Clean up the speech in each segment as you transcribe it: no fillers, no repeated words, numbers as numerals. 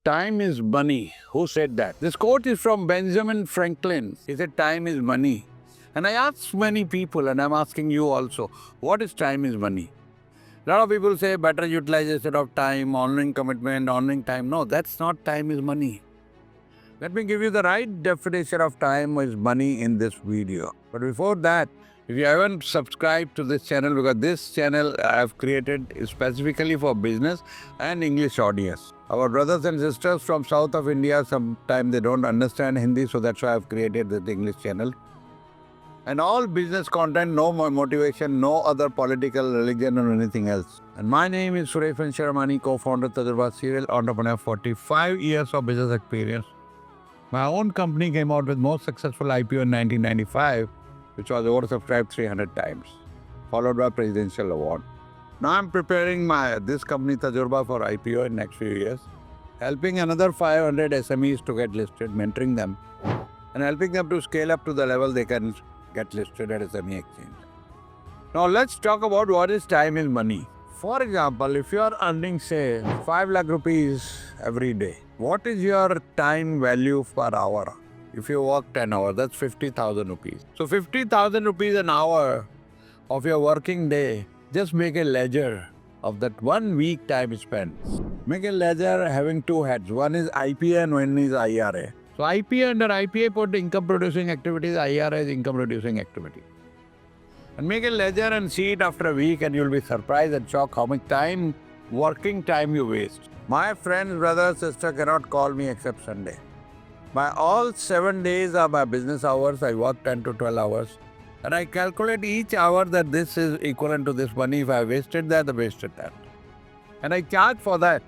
Time is money. Who said that? This quote is from Benjamin Franklin. He said, time is money. And I asked many people, and I'm asking you also, what is time is money? A lot of people say better utilization of time, honoring commitment, honoring time. No, that's not time is money. Let me give you the right definition of time is money in this video. But before that, if you haven't subscribed to this channel, because this channel I have created specifically for business and English audience. Our brothers and sisters from south of India, sometimes they don't understand Hindi, so that's why I've created this English channel. And all business content, no more motivation, no other political, religion or anything else. And my name is Suresh Sharmani, co-founder Tajurba Serial Entrepreneur, 45 years of business experience. My own company came out with most successful IPO in 1995, which was oversubscribed 300 times, followed by Presidential Award. Now I'm preparing this company Tajurba for IPO in next few years, helping another 500 SMEs to get listed, mentoring them, and helping them to scale up to the level they can get listed at SME Exchange. Now let's talk about what is time is money. For example, if you are earning, say, 5 lakh rupees every day, what is your time value per hour? If you work 10 hours, that's 50,000 rupees. So 50,000 rupees an hour of your working day, just make a ledger of that 1 week time spent. Make a ledger having two heads. One is IPA and one is IRA. So IPA, under IPA put income producing activities, IRA is income producing activity. And make a ledger and see it after a week and you'll be surprised and shocked how much time, working time you waste. My friends, brother, sister cannot call me except Sunday. My all 7 days are my business hours. I work 10 to 12 hours. And I calculate each hour that this is equivalent to this money. If I wasted that, I wasted that. And I charge for that.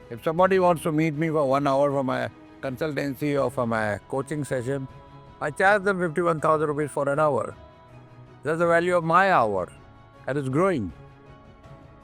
If somebody wants to meet me for 1 hour for my consultancy or for my coaching session, I charge them 51,000 rupees for an hour. That's the value of my hour, and it's growing.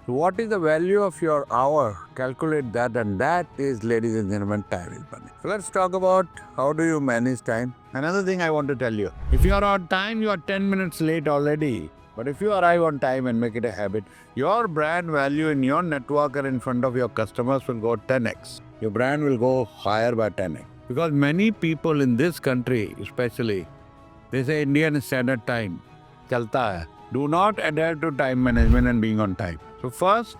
So what is the value of your hour? Calculate that, and that is, ladies and gentlemen, time is money. So let's talk about how do you manage time. Another thing I want to tell you, if you are on time, you are 10 minutes late already. But if you arrive on time and make it a habit, your brand value in your network and in front of your customers will go 10x. Your brand will go higher by 10x. Because many people in this country, especially, they say Indian standard time. Chalta hai. Do not adhere to time management and being on time. So first,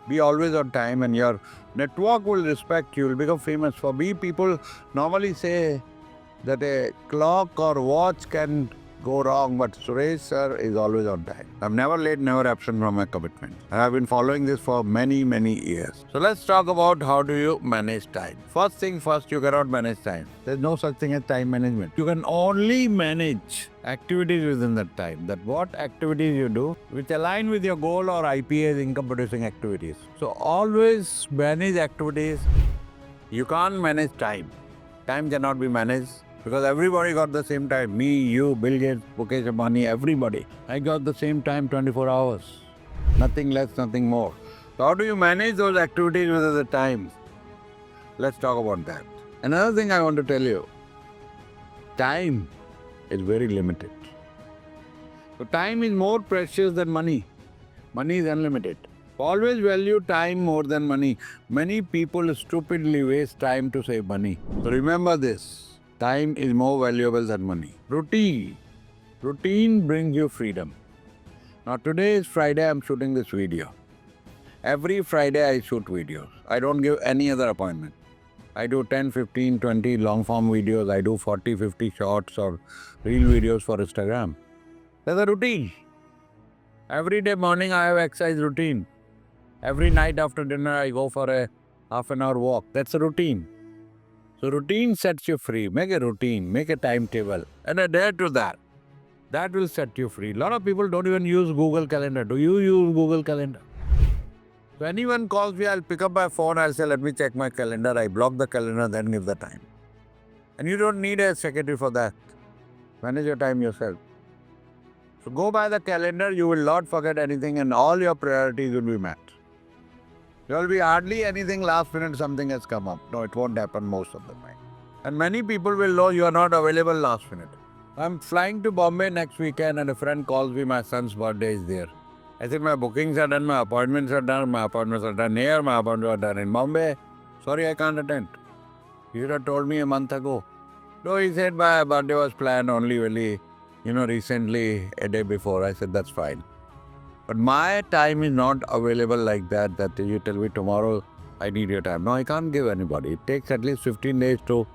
be always on time and your network will respect you, will become famous. For me, people normally say that a clock or watch can go wrong, but Suresh sir is always on time. I'm never late, never absent from my commitment. I have been following this for many, many years. So let's talk about how do you manage time. First thing first, you cannot manage time. There's no such thing as time management. You can only manage activities within that time. That what activities you do which align with your goal or IPA's income producing activities. So always manage activities. You can't manage time. Time cannot be managed. Because everybody got the same time. Me, you, Bill Gates, Mukesh Ambani, everybody. I got the same time, 24 hours. Nothing less, nothing more. So how do you manage those activities within the time? Let's talk about that. Another thing I want to tell you. Time is very limited. So time is more precious than money. Money is unlimited. Always value time more than money. Many people stupidly waste time to save money. So remember this. Time is more valuable than money. Routine. Routine brings you freedom. Now today is Friday, I'm shooting this video. Every Friday I shoot videos. I don't give any other appointment. I do 10, 15, 20 long form videos. I do 40, 50 shorts or reel videos for Instagram. That's a routine. Every day morning I have exercise routine. Every night after dinner I go for a half an hour walk. That's a routine. So routine sets you free. Make a routine, make a timetable and adhere to that. That will set you free. A lot of people don't even use Google Calendar. Do you use Google Calendar? If anyone calls me, I'll pick up my phone, I'll say, let me check my calendar. I block the calendar, then give the time. And you don't need a secretary for that. Manage your time yourself. So go by the calendar, you will not forget anything and all your priorities will be met. There will be hardly anything last minute something has come up. No, it won't happen most of the time. And many people will know you are not available last minute. I'm flying to Bombay next weekend and a friend calls me, my son's birthday is there. I said, my bookings are done, my appointments are done here, my appointments are done in Bombay. So Sorry, I can't attend. You should have told me a month ago. No, he said my birthday was planned only really, recently, a day before. I said, that's fine. But my time is not available like that you tell me tomorrow I need your time. No, I can't give anybody. It takes at least 15 days to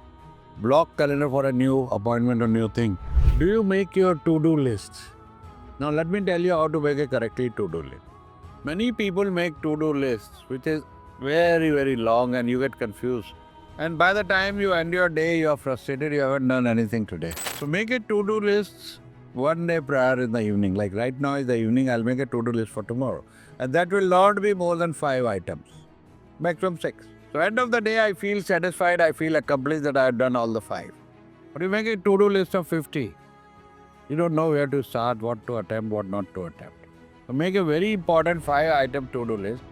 block calendar for a new appointment or new thing. Do you make your to-do lists? Now let me tell you how to make a correctly to-do list. Many people make to-do lists which is very, very long and you get confused. And by the time you end your day, you are frustrated, you haven't done anything today. So make a to-do list one day prior in the evening. Like right now is the evening, I'll make a to-do list for tomorrow. And that will not be more than 5 items, maximum 6. So end of the day, I feel satisfied, I feel accomplished that I have done all the 5. But you make a to-do list of 50. You don't know where to start, what to attempt, what not to attempt. So make a very important 5-item to-do list.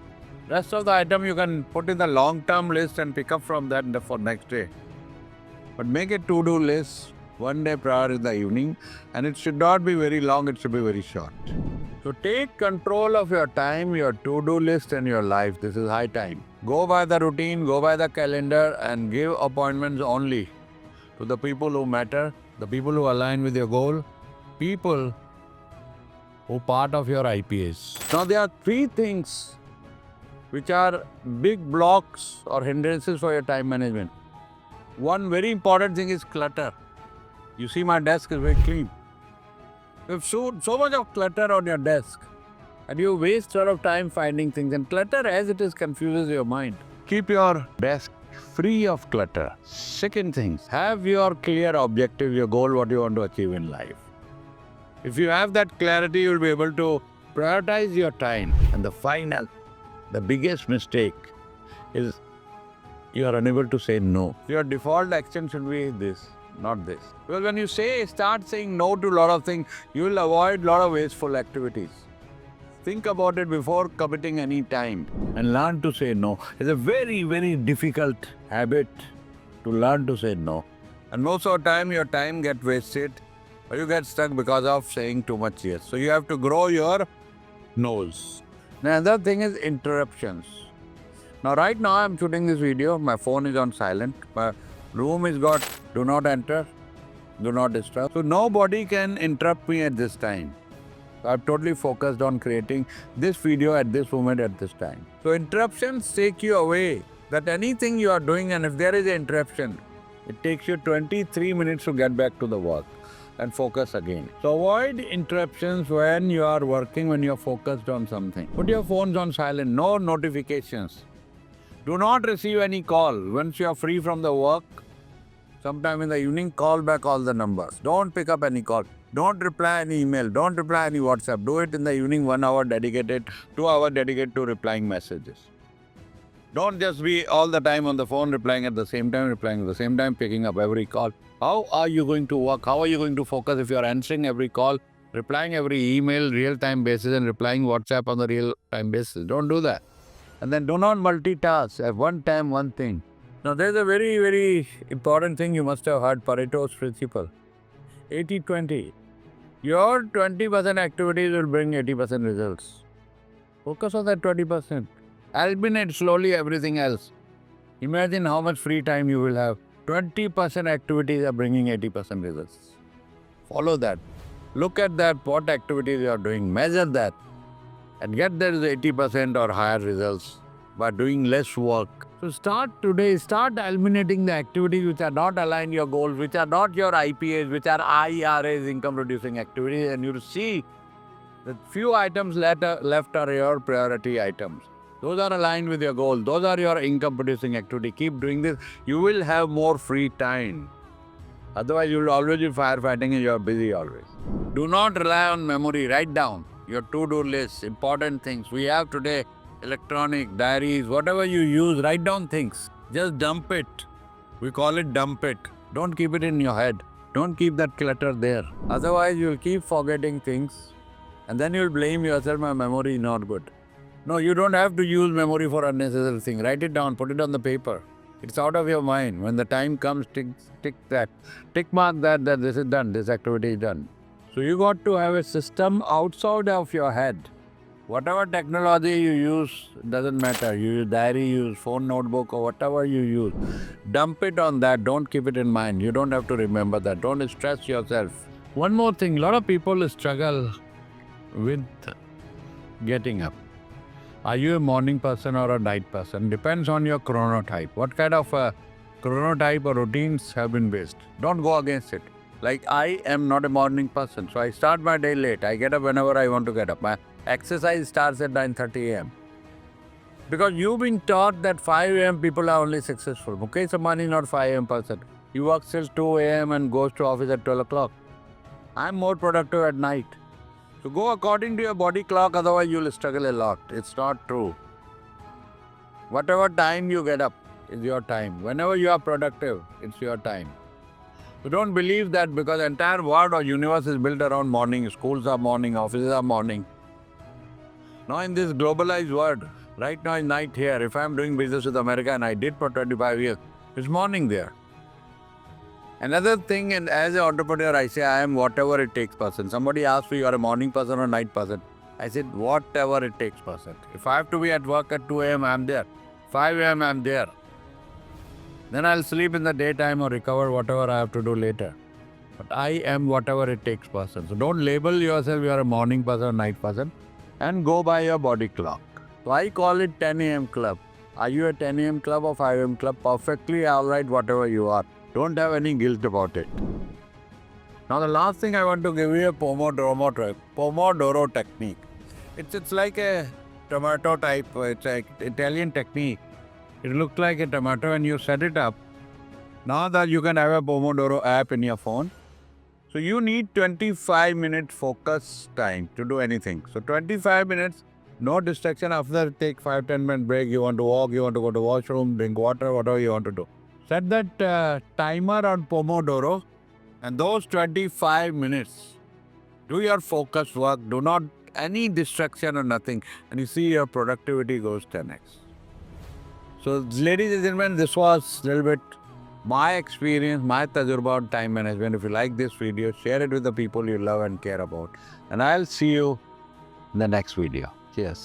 Rest of the item you can put in the long-term list and pick up from that for next day. But make a to-do list one day prior in the evening, and it should not be very long, it should be very short. So take control of your time, your to-do list and your life. This is high time. Go by the routine, go by the calendar and give appointments only to the people who matter, the people who align with your goal, people who part of your IPS. Now there are 3 things which are big blocks or hindrances for your time management. One very important thing is clutter. You see my desk is very clean. You have so much of clutter on your desk and you waste a lot of time finding things, and clutter as it is confuses your mind. Keep your desk free of clutter. Second thing, have your clear objective, your goal, what you want to achieve in life. If you have that clarity, you will be able to prioritize your time. And the biggest mistake is you are unable to say no. Your default action should be this, not this. Because when you start saying no to a lot of things, you will avoid a lot of wasteful activities. Think about it before committing any time and learn to say no. It's a very, very difficult habit to learn to say no. And most of the time, your time gets wasted or you get stuck because of saying too much yes. So you have to grow your no's. Now, another thing is interruptions. Now, right now I'm shooting this video. My phone is on silent. My room is got do not enter, do not disturb. So nobody can interrupt me at this time. I'm totally focused on creating this video at this moment at this time. So interruptions take you away. That anything you are doing, and if there is an interruption, it takes you 23 minutes to get back to the work and focus again. So avoid interruptions when you are working, when you are focused on something. Put your phones on silent, no notifications. Do not receive any call. Once you are free from the work, sometime in the evening, call back all the numbers. Don't pick up any call. Don't reply any email. Don't reply any WhatsApp. Do it in the evening, 1 hour dedicated, 2 hours dedicated to replying messages. Don't just be all the time on the phone, replying at the same time, picking up every call. How are you going to work? How are you going to focus if you are answering every call, replying every email real-time basis and replying WhatsApp on the real-time basis? Don't do that. And then do not multitask. At one time, one thing. Now, there's a very, very important thing you must have heard, Pareto's principle. 80-20. Your 20% activities will bring 80% results. Focus on that 20%. Eliminate slowly everything else. Imagine how much free time you will have. 20% activities are bringing 80% results. Follow that. Look at that, what activities you are doing. Measure that. And get those 80% or higher results by doing less work. So start today, start eliminating the activities which are not aligned your goals, which are not your IPAs, which are IRAs, income producing activities, and you'll see that few items left are your priority items. Those are aligned with your goal. Those are your income producing activity. Keep doing this. You will have more free time. Otherwise, you will always be firefighting and you are busy always. Do not rely on memory. Write down your to-do list, important things. We have today electronic, diaries, whatever you use, write down things. Just dump it. We call it dump it. Don't keep it in your head. Don't keep that clutter there. Otherwise, you'll keep forgetting things and then you'll blame yourself, my memory is not good. No, you don't have to use memory for unnecessary things. Write it down, put it on the paper. It's out of your mind. When the time comes, tick that. Tick mark that this is done, this activity is done. So you got to have a system outside of your head Whatever technology you use doesn't matter. You use diary, use phone, notebook, or whatever you use. Dump it on that. Don't keep it in mind. You don't have to remember that. Don't stress yourself. One more thing, a lot of people struggle with getting up. Are you a morning person or a night person? Depends on your chronotype. What kind of chronotype or routines have been based? Don't go against it. Like I am not a morning person, so I start my day late. I get up whenever I want to get up. My exercise starts at 9:30 a.m. Because you've been taught that 5 a.m. people are only successful. Mukesh Ambani not 5 a.m. person. He works till 2 a.m. and goes to office at 12 o'clock. I'm more productive at night. So go according to your body clock, otherwise you'll struggle a lot. It's not true. Whatever time you get up is your time. Whenever you are productive, it's your time. So don't believe that because the entire world or universe is built around morning. Schools are morning, offices are morning. Now in this globalized world, right now is night here. If I'm doing business with America and I did for 25 years, it's morning there. Another thing, and as an entrepreneur, I say I am whatever it takes person. Somebody asked me, you are a morning person or night person? I said, whatever it takes person. If I have to be at work at 2 a.m., I'm there. 5 a.m., I'm there. Then I'll sleep in the daytime or recover whatever I have to do later. But I am whatever it takes person. So don't label yourself you are a morning person or night person and go by your body clock. So I call it 10 a.m. club. Are you a 10 a.m. club or 5 a.m. club? Perfectly all right, whatever you are. Don't have any guilt about it. Now the last thing I want to give you a Pomodoro technique. It's like a tomato type, it's an Italian technique. It looks like a tomato and you set it up. Now that you can have a Pomodoro app in your phone. So you need 25-minute focus time to do anything. So 25 minutes, no distraction. After take 5-10 minute break, you want to walk, you want to go to washroom, drink water, whatever you want to do. Set that timer on Pomodoro and those 25 minutes, do your focus work, do not any distraction or nothing, and you see your productivity goes 10x. So ladies and gentlemen, this was a little bit my experience, my tajurba on time management. If you like this video, share it with the people you love and care about. And I'll see you in the next video. Cheers.